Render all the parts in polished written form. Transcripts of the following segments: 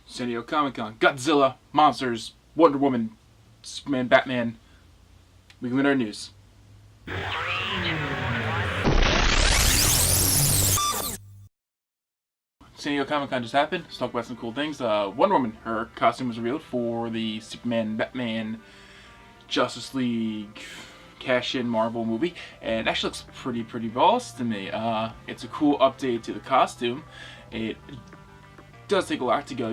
San Diego Comic-Con, Godzilla, monsters, Wonder Woman, Superman, Batman. We can win our news. San Diego Comic-Con just happened. Let's talk about some cool things. Wonder Woman, her costume was revealed for the Superman, Batman, Justice League cash-in Marvel movie, and it actually looks pretty boss to me. It's a cool update to the costume. It does take a lot to go,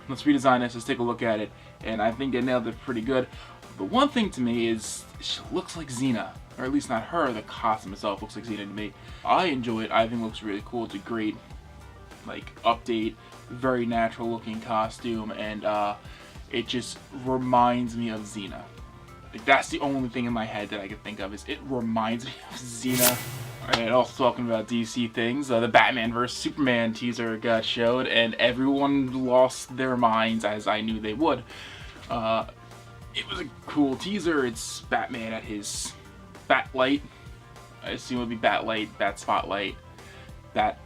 let's redesign this, let's take a look at it, and I think they nailed it pretty good. But one thing to me is she looks like Xena, or at least not her, the costume itself looks like Xena to me. I enjoy it. I think it looks really cool. It's a great update, very natural looking costume, and it just reminds me of Xena. That's the only thing in my head that I can think of, is it reminds me of Xena. Alright, also talking about DC things, the Batman vs Superman teaser got showed, and everyone lost their minds, as I knew they would. It was a cool teaser. It's Batman at his Batlight. I assume it would be Batlight, Bat Spotlight, Bat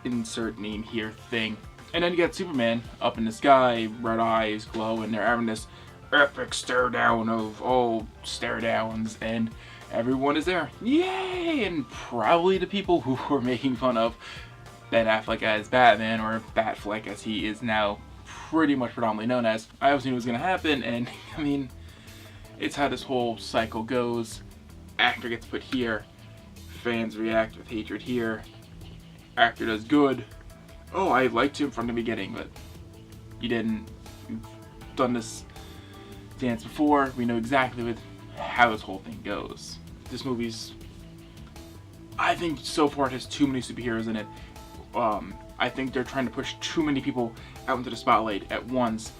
insert name here thing. And then you got Superman up in the sky, red eyes glow, and they're having this epic stare down of all stare downs, and everyone is there. Yay! And probably the people who were making fun of Ben Affleck as Batman, or Batfleck as he is now pretty much predominantly known as. I obviously knew it was going to happen, and I mean, it's how this whole cycle goes. Actor gets put here, fans react with hatred here, actor does good. Oh, I liked him from the beginning, but you didn't. You've done this dance before. We know exactly how this whole thing goes. This movie's, I think so far it has too many superheroes in it. I think they're trying to push too many people out into the spotlight at once.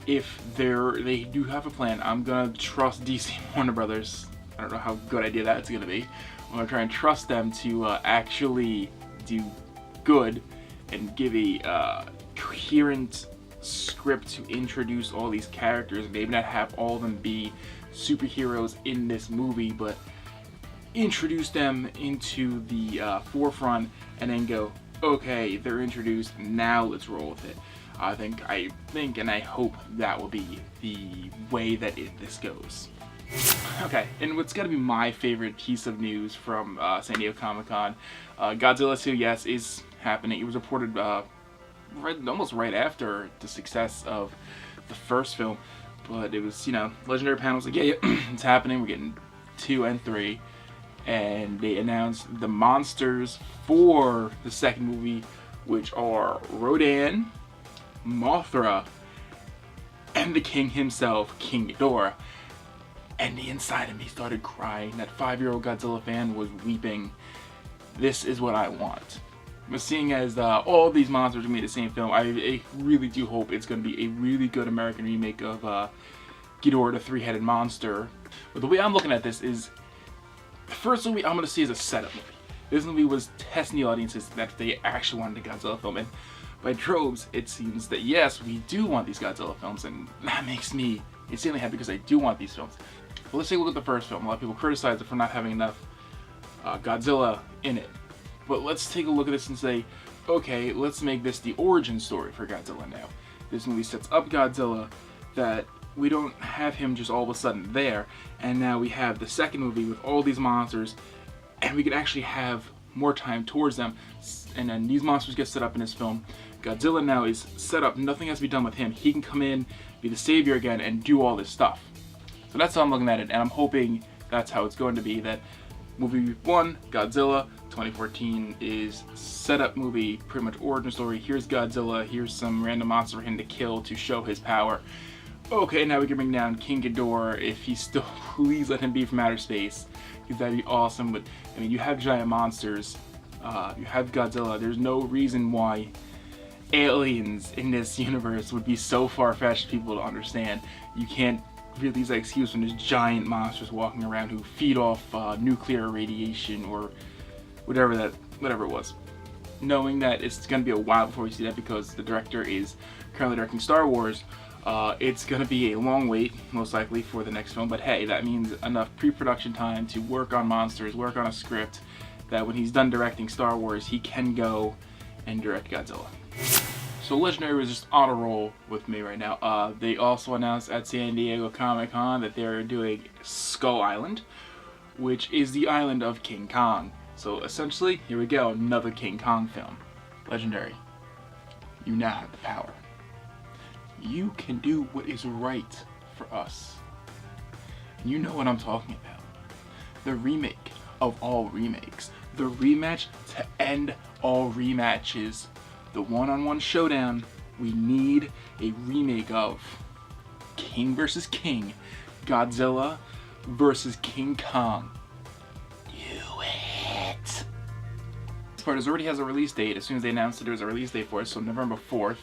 If they do have a plan, I'm gonna trust DC Warner Brothers. I don't know how good idea that's gonna be. I'm gonna try and trust them to actually do good and give a coherent script to introduce all these characters. Maybe not have all of them be superheroes in this movie, but introduce them into the forefront and then go, okay, they're introduced, now let's roll with it. I think and I hope that will be the way that this goes. Okay, and what's gotta be my favorite piece of news from San Diego Comic-Con, Godzilla 2, yes, is happening. It was reported almost right after the success of the first film, but it was, Legendary panels like, yeah, it's happening, we're getting 2 and 3, and they announced the monsters for the second movie, which are Rodan, Mothra, and the king himself, King Ghidorah. And the inside of me started crying. That 5-year-old Godzilla fan was weeping. This is what I want. But seeing as all these monsters are made the same film, I really do hope it's going to be a really good American remake of Ghidorah the Three-Headed Monster. But the way I'm looking at this is, the first movie I'm going to see is a setup movie. This movie was testing the audiences that they actually wanted a Godzilla film, and by droves, it seems that yes, we do want these Godzilla films, and that makes me insanely happy because I do want these films. But let's take a look at the first film. A lot of people criticize it for not having enough Godzilla in it. But let's take a look at this and say, okay, let's make this the origin story for Godzilla now. This movie sets up Godzilla, that we don't have him just all of a sudden there, and now we have the second movie with all these monsters, and we can actually have more time towards them, and then these monsters get set up in this film. Godzilla now is set up, nothing has to be done with him. He can come in, be the savior again, and do all this stuff. So that's how I'm looking at it, and I'm hoping that's how it's going to be, that movie 1, Godzilla, 2014 is setup movie, pretty much origin story. Here's Godzilla, here's some random monster for him to kill to show his power. Okay, now we can bring down King Ghidorah. If he's still, please let him be from outer space, because that'd be awesome. But I mean, you have giant monsters, you have Godzilla. There's no reason why aliens in this universe would be so far-fetched for people to understand. You can't really use that excuse when there's giant monsters walking around who feed off nuclear radiation or whatever it was. Knowing that it's going to be a while before we see that, because the director is currently directing Star Wars, it's going to be a long wait, most likely, for the next film. But hey, that means enough pre-production time to work on monsters, work on a script, that when he's done directing Star Wars, he can go and direct Godzilla. So Legendary was just on a roll with me right now. They also announced at San Diego Comic-Con that they're doing Skull Island, which is the island of King Kong. So essentially, here we go, another King Kong film. Legendary, you now have the power. You can do what is right for us. And you know what I'm talking about. The remake of all remakes. The rematch to end all rematches. The one-on-one showdown we need a remake of. King versus King. Godzilla versus King Kong. Do it! This part already has a release date. As soon as they announced that there was a release date for it, so November 4th,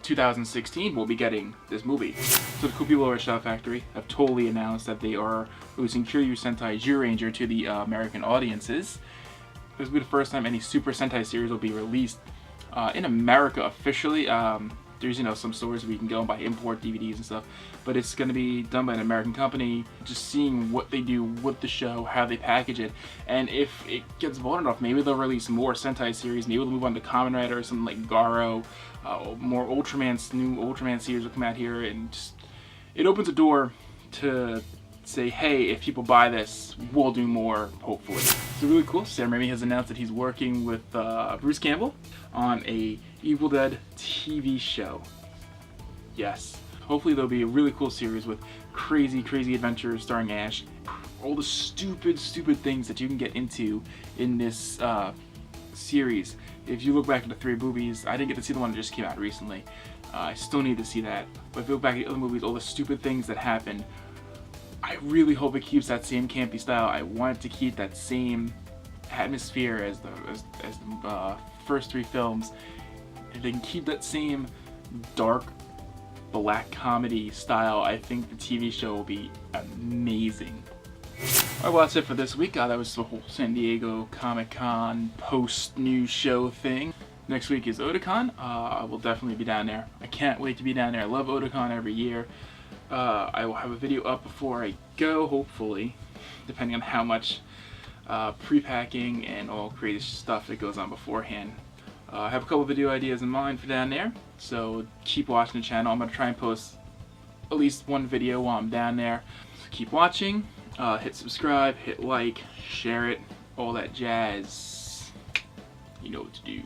2016, we'll be getting this movie. So the cool people over at Shout Factory have totally announced that they are releasing Kyoryu Sentai Zyuranger to the American audiences. This will be the first time any Super Sentai series will be released in America officially. There's some stores where you can go and buy import DVDs and stuff, but it's going to be done by an American company. Just seeing what they do with the show, how they package it, and if it gets bought enough, maybe they'll release more Sentai series. Maybe they'll move on to Kamen Rider or something like Garo. More new Ultraman series will come out here, and just, it opens a door to say, hey, if people buy this, we'll do more, hopefully. So really cool. Sam Raimi has announced that he's working with Bruce Campbell on a Evil Dead TV show. Yes. Hopefully there'll be a really cool series with crazy adventures starring Ash. All the stupid things that you can get into in this series. If you look back at the 3 movies, I didn't get to see the one that just came out recently. I still need to see that. But if you look back at the other movies, all the stupid things that happened, I really hope it keeps that same campy style. I want it to keep that same atmosphere as the first 3 films. If they can keep that same dark, black comedy style, I think the TV show will be amazing. Alright, well that's it for this week. That was the whole San Diego Comic-Con post-news show thing. Next week is Otakon. I will definitely be down there. I can't wait to be down there. I love Otakon every year. I will have a video up before I go, hopefully, depending on how much pre-packing and all crazy stuff that goes on beforehand. I have a couple video ideas in mind for down there, so keep watching the channel. I'm going to try and post at least one video while I'm down there. So keep watching, hit subscribe, hit like, share it, all that jazz. You know what to do.